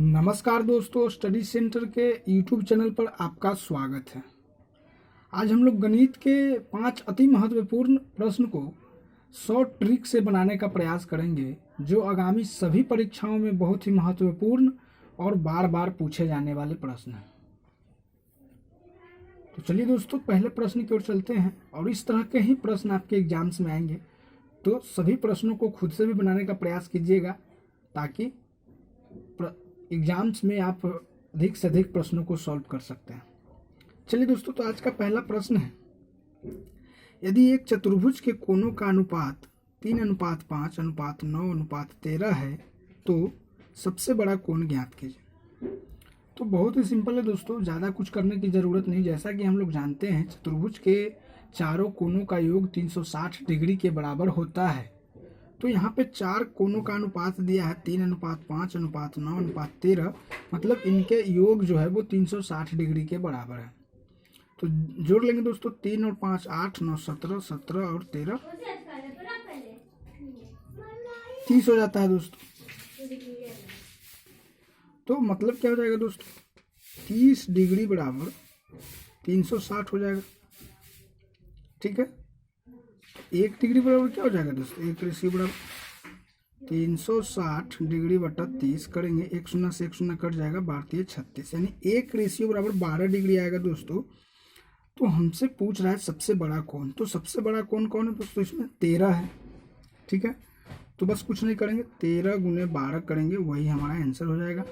नमस्कार दोस्तों, study centre के यूट्यूब चैनल पर आपका स्वागत है। आज हम लोग गणित के 5 अति महत्वपूर्ण प्रश्न को शॉर्ट ट्रिक से बनाने का प्रयास करेंगे, जो आगामी सभी परीक्षाओं में बहुत ही महत्वपूर्ण और बार बार पूछे जाने वाले प्रश्न हैं। तो चलिए दोस्तों, पहले प्रश्न की ओर चलते हैं और इस तरह के ही प्रश्न आपके एग्जाम्स में आएंगे, तो सभी प्रश्नों को खुद से भी बनाने का प्रयास कीजिएगा ताकि एग्जाम्स में आप अधिक से अधिक प्रश्नों को सॉल्व कर सकते हैं। चलिए दोस्तों, तो आज का पहला प्रश्न है, यदि एक चतुर्भुज के कोणों का अनुपात 3:5:9:13 है तो सबसे बड़ा कोण ज्ञात कीजिए। तो बहुत ही सिंपल है दोस्तों, ज़्यादा कुछ करने की ज़रूरत नहीं। जैसा कि हम लोग जानते हैं, चतुर्भुज के चारों कोणों का योग 360 डिग्री के बराबर होता है। तो यहाँ पे 4 कोणों का अनुपात दिया है 3:5:9:13, मतलब इनके योग जो है वो 360 डिग्री के बराबर है। तो जोड़ लेंगे दोस्तों, 3 और 5 8, 9 17, 17 और 13 30 हो जाता है दोस्तों। तो मतलब क्या हो जाएगा दोस्तों, 30 डिग्री बराबर 360 हो जाएगा। ठीक है, 1 डिग्री बराबर क्या हो जाएगा दोस्तों, 1 रेशियो बराबर 360 डिग्री बटा 30 करेंगे, 1 शून्य से 1 शून्य कट जाएगा, 12 36, यानी 1 रेशियो बराबर 12 डिग्री आएगा दोस्तों। तो हमसे पूछ रहा है सबसे बड़ा कोण, तो सबसे बड़ा कोण कौन है दोस्तों, इसमें 13 है। ठीक है, तो बस कुछ नहीं करेंगे, 13 गुने 12 करेंगे, वही हमारा आंसर हो जाएगा।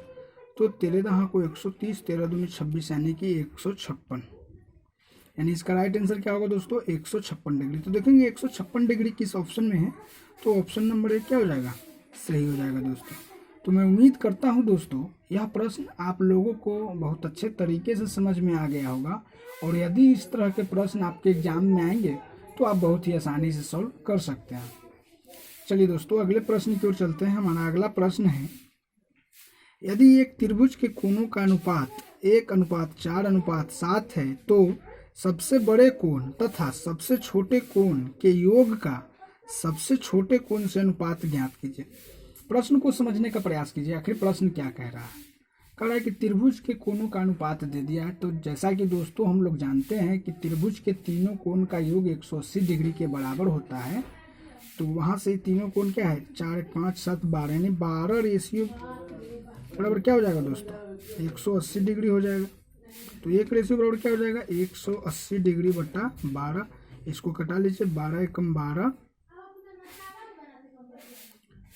तो 13 दहा को 130, 13 दूनी 26, यानी कि 156, यानी इसका राइट आंसर क्या होगा दोस्तों, 156 डिग्री। तो देखेंगे 156 डिग्री किस ऑप्शन में है, तो ऑप्शन नंबर 1 क्या हो जाएगा, सही हो जाएगा दोस्तों। तो मैं उम्मीद करता हूं दोस्तों यह प्रश्न आप लोगों को बहुत अच्छे तरीके से समझ में आ गया होगा, और यदि इस तरह के प्रश्न आपके एग्जाम में आएंगे तो आप बहुत ही आसानी से सॉल्व कर सकते हैं। चलिए दोस्तों, अगले प्रश्न की ओर चलते हैं। हमारा अगला प्रश्न है, यदि एक त्रिभुज के कोणों का अनुपात 1:4:7 है तो सबसे बड़े कोण तथा सबसे छोटे कोण के योग का सबसे छोटे कोण से अनुपात ज्ञात कीजिए। प्रश्न को समझने का प्रयास कीजिए, आखिर प्रश्न क्या कह रहा है। कह रहा है कि त्रिभुज के कोणों का अनुपात दे दिया है। तो जैसा कि दोस्तों हम लोग जानते हैं कि त्रिभुज के तीनों कोण का योग 180 डिग्री के बराबर होता है। तो वहाँ से तीनों कोण क्या है, 4 5 7 12, यानी 12 रेशियो बराबर क्या हो जाएगा दोस्तों, 180 डिग्री हो जाएगा। तो 1 रेशियो बराबर क्या हो जाएगा, 180 डिग्री बटा 12। इसको कटा लीजिए, 12 एकम 12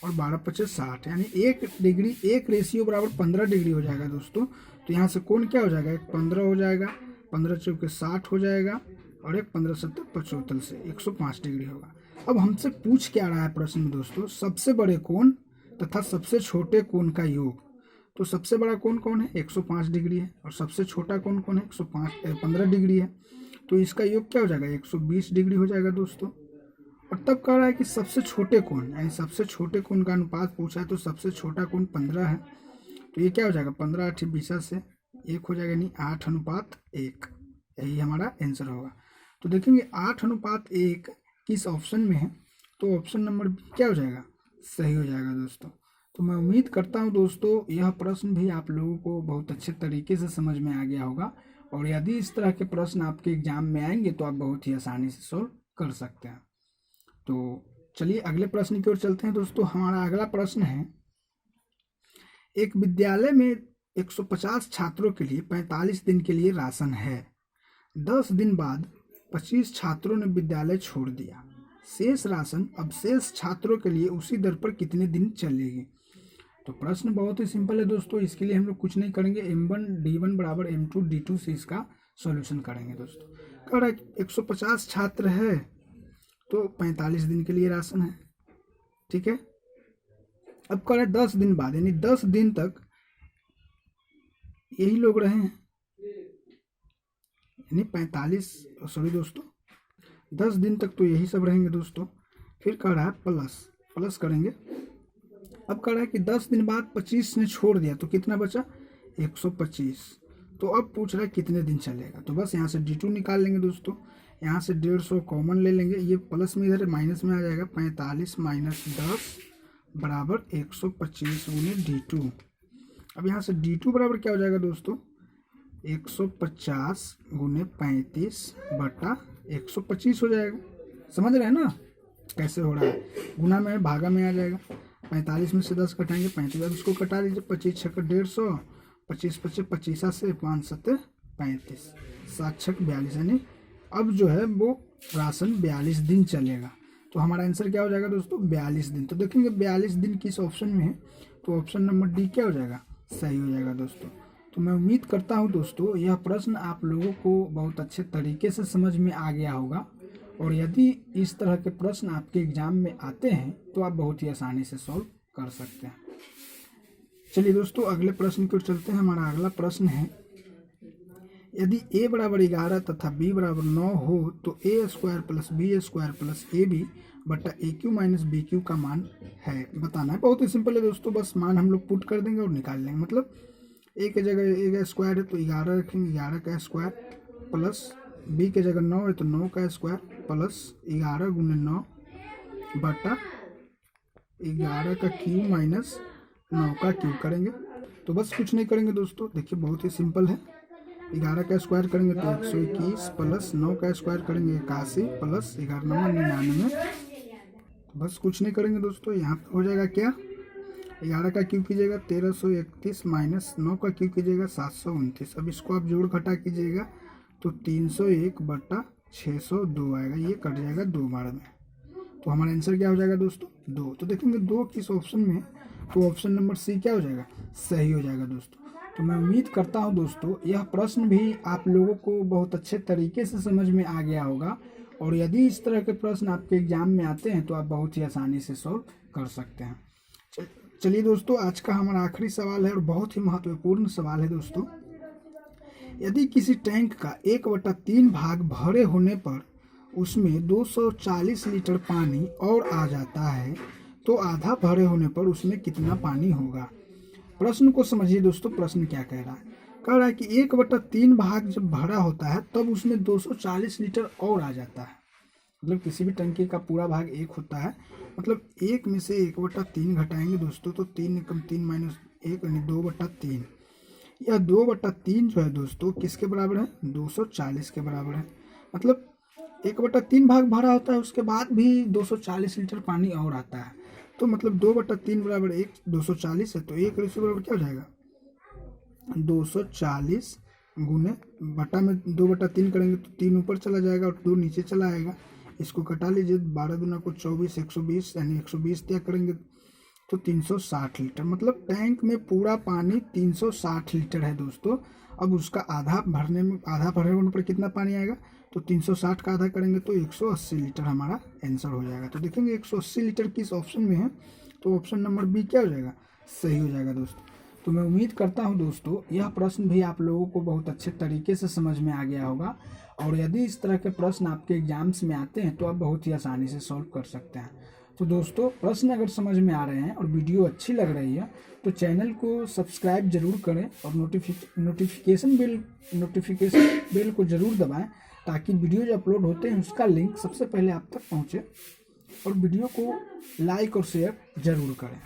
और 12 पचे 60, यानी 1 रेशियो बराबर 15 डिग्री हो जाएगा दोस्तों। तो यहाँ से कोण क्या हो जाएगा, एक 15 हो जाएगा, 15 चौके 60 हो जाएगा, और एक 15 7 75 से 105 डिग्री होगा। अब हमसे पूछ क्या रहा है प्रश्न में दोस्तों, सबसे बड़े कोण तथा सबसे छोटे कोण का योग। तो सबसे बड़ा कोण कौन है, 105 डिग्री है, और सबसे छोटा कोण कौन है, 15 डिग्री है। तो इसका योग क्या हो जाएगा, 120 डिग्री हो जाएगा दोस्तों। और तब कह रहा है कि सबसे छोटे कोण, यानी सबसे छोटे कोण का अनुपात पूछा है, तो सबसे छोटा कोण 15 है। तो ये क्या हो जाएगा, 15 8 20 से 1 हो जाएगा, यानी 8:1, यही हमारा आंसर होगा। तो देखेंगे 8:1 किस ऑप्शन में है, तो ऑप्शन नंबर बी क्या हो जाएगा, सही हो जाएगा दोस्तों। तो मैं उम्मीद करता हूं दोस्तों यह प्रश्न भी आप लोगों को बहुत अच्छे तरीके से समझ में आ गया होगा, और यदि इस तरह के प्रश्न आपके एग्जाम में आएंगे तो आप बहुत ही आसानी से सॉल्व कर सकते हैं। तो चलिए अगले प्रश्न की ओर चलते हैं दोस्तों। हमारा अगला प्रश्न है, एक विद्यालय में 150 छात्रों के लिए 45 दिन के लिए राशन है। 10 दिन बाद 25 छात्रों ने विद्यालय छोड़ दिया। शेष राशन अब शेष छात्रों के लिए उसी दर पर कितने दिन चलेगी। तो प्रश्न बहुत ही सिंपल है दोस्तों, इसके लिए हम लोग कुछ नहीं करेंगे, m1 d1 बराबर m2 d2 से इसका सॉल्यूशन करेंगे दोस्तों। कह रहा है 150 छात्र है तो 45 दिन के लिए राशन है। ठीक है, अब कह रहा है 10 दिन बाद, यानी 10 दिन तक यही लोग रहे हैं, यानी 10 दिन तक तो यही सब रहेंगे दोस्तों। फिर कह रहा है प्लस करेंगे। अब कह रहा है कि 10 दिन बाद 25 ने छोड़ दिया, तो कितना बचा, 125। तो अब पूछ रहा है कितने दिन चलेगा। तो बस यहाँ से d2 निकाल लेंगे दोस्तों, यहाँ से 150 कॉमन ले लेंगे, ये प्लस में इधर माइनस में आ जाएगा, 45 - 10 बराबर 125 गुने d2। अब यहाँ से D2 बराबर क्या हो जाएगा दोस्तों, 150 गुने 35 बटा 125 हो जाएगा। समझ रहे हैं ना कैसे हो रहा है, गुना में भागा में आ जाएगा। 45 में से 10 घटाएंगे 35, अब इसको कटा लीजिए, 25 छक्का 150, 25 25 25 से 5 7 35, 7 छक 42, यानी अब जो है वो राशन 42 दिन चलेगा। तो हमारा आंसर क्या हो जाएगा दोस्तों, 42 दिन। तो देखेंगे 42 दिन किस ऑप्शन में है, तो ऑप्शन नंबर डी क्या हो जाएगा, सही हो जाएगा दोस्तों। तो मैं उम्मीद करता हूं दोस्तों यह प्रश्न आप लोगों को बहुत अच्छे तरीके से समझ में आ गया होगा, और यदि इस तरह के प्रश्न आपके एग्जाम में आते हैं तो आप बहुत ही आसानी से सॉल्व कर सकते हैं। चलिए दोस्तों अगले प्रश्न की ओर चलते हैं। हमारा अगला प्रश्न है, यदि a बराबर 11 तथा b बराबर 9 हो तो a square plus B square plus A B बटा A Q minus B Q का मान है, बताना है। बहुत ही सिंपल है दोस्तों, बस मान हम लोग पुट कर देंगे और निकाल लेंगे। मतलब a के जगह a का स्क्वायर है तो 11 रखेंगे, 11 का स्क्वायर, प्लस b के जगह 9 है तो 9 का स्क्वायर, प्लस 11 गुने 9 बटा 11 का क्यू माइनस 9 का क्यू करेंगे। तो बस कुछ नहीं करेंगे दोस्तों, देखिए बहुत ही सिंपल है। 11 का स्क्वायर करेंगे तो 121, प्लस 9 का स्क्वायर करेंगे 81, प्लस 11 99। बस कुछ नहीं करेंगे दोस्तों, यहाँ पे हो जाएगा क्या, 11 का क्यू कीजिएगा 1331 माइनस 9 का क्यू कीजिएगा 729। अब इसको आप जोड़ घटा कीजिएगा तो 301 बटा 602 आएगा, ये कट जाएगा 2 बार में। तो हमारा आंसर क्या हो जाएगा दोस्तों, 2। तो देखेंगे 2 किस ऑप्शन में है, तो ऑप्शन नंबर सी क्या हो जाएगा, सही हो जाएगा दोस्तों। तो मैं उम्मीद करता हूं दोस्तों यह प्रश्न भी आप लोगों को बहुत अच्छे तरीके से समझ में आ गया होगा, और यदि इस तरह के प्रश्न आपके एग्जाम में आते हैं तो आप बहुत ही आसानी से सॉल्व कर सकते हैं। चलिए दोस्तों आज का हमारा आखिरी सवाल है और बहुत ही महत्वपूर्ण सवाल है दोस्तों। यदि किसी टैंक का 1/3 भाग भरे होने पर उसमें 240 लीटर पानी और आ जाता है तो आधा भरे होने पर उसमें कितना पानी होगा। प्रश्न को समझिए दोस्तों, प्रश्न क्या कह रहा है, कह रहा है कि 1/3 भाग जब भरा होता है तब उसमें 240 लीटर और आ जाता है। मतलब किसी भी टंकी का पूरा भाग 1 होता है, मतलब 1 में से 1/3 घटाएंगे दोस्तों तो 3 कम 3 माइनस 1 यानी 2/3। यह 2/3 जो है दोस्तों किसके बराबर है, 240 के बराबर है। मतलब 1/3 भाग भरा होता है उसके बाद भी 240 लीटर पानी और आता है। तो मतलब 2/3 बराबर 1 240 है, तो 1 रेशियो बराबर क्या हो जाएगा, 240 गुने बटा में 2/3 करेंगे तो 3 ऊपर चला जाएगा और 2 नीचे चला आएगा। इसको कटा लीजिए, 12 दूना को 24, 120 यानी 120 त्याग करेंगे तो 360 लीटर। मतलब टैंक में पूरा पानी 360 लीटर है दोस्तों। अब उसका आधा भरे होने पर कितना पानी आएगा, तो 360 का आधा करेंगे तो 180 लीटर हमारा आंसर हो जाएगा। तो देखेंगे 180 लीटर किस ऑप्शन में है, तो ऑप्शन नंबर बी क्या हो जाएगा, सही हो जाएगा दोस्तों। तो मैं उम्मीद करता हूं दोस्तों यह प्रश्न भी आप लोगों को बहुत अच्छे तरीके से समझ में आ गया होगा, और यदि इस तरह के प्रश्न आपके एग्जाम्स में आते हैं तो आप बहुत ही आसानी से सॉल्व कर सकते हैं। तो दोस्तों प्रश्न अगर समझ में आ रहे हैं और वीडियो अच्छी लग रही है तो चैनल को सब्सक्राइब जरूर करें और नोटिफिकेशन बेल को जरूर दबाएं, ताकि वीडियो जो अपलोड होते हैं उसका लिंक सबसे पहले आप तक पहुंचे, और वीडियो को लाइक और शेयर जरूर करें।